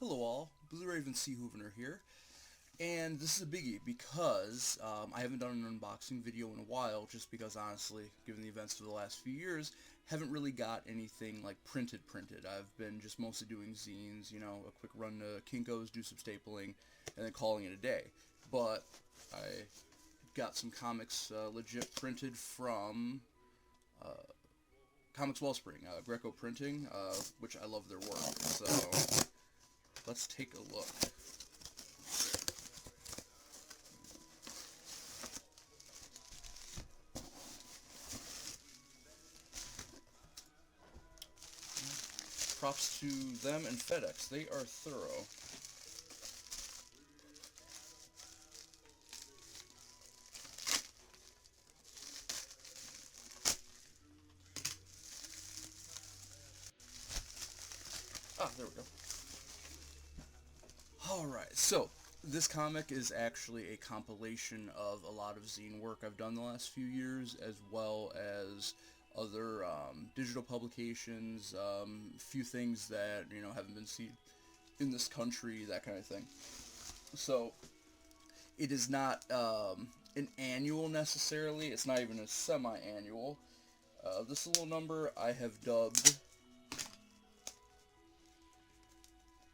Hello all, BluRaven C Houvener here, and this is a biggie because I haven't done an unboxing video in a while just because honestly, given the events of the last few years, haven't really got anything like printed. I've been just mostly doing zines, you know, a quick run to Kinko's, do some stapling, and then calling it a day. But I got some comics legit printed from Comics Wellspring, Greco Printing, which I love their work, so let's take a look. Props to them and FedEx. They are thorough. There we go. Alright, so this comic is actually a compilation of a lot of zine work I've done the last few years, as well as other digital publications, few things that, you know, haven't been seen in this country, that kind of thing. So, it is not an annual necessarily, it's not even a semi-annual. This little number I have dubbed,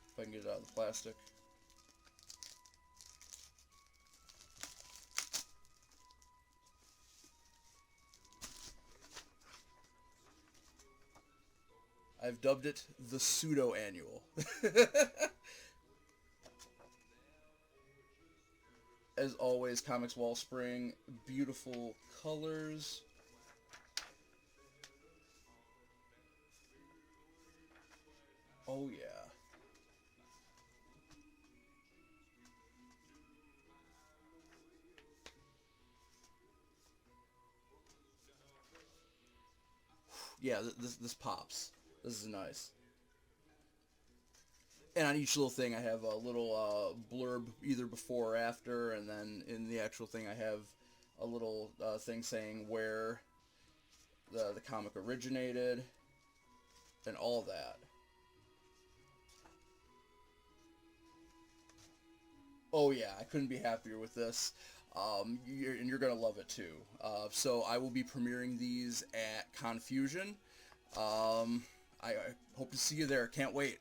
if I can get it out of the plastic, I've dubbed it the Pseudo-Annual. As always, Comics Wellspring, beautiful colors. Oh yeah. Yeah, this pops. This is nice. And on each little thing I have a little blurb either before or after, and then in the actual thing I have a little thing saying where the comic originated and all that. Oh yeah, I couldn't be happier with this. And you're gonna love it too. So I will be premiering these at Confusion. I hope to see you there. Can't wait.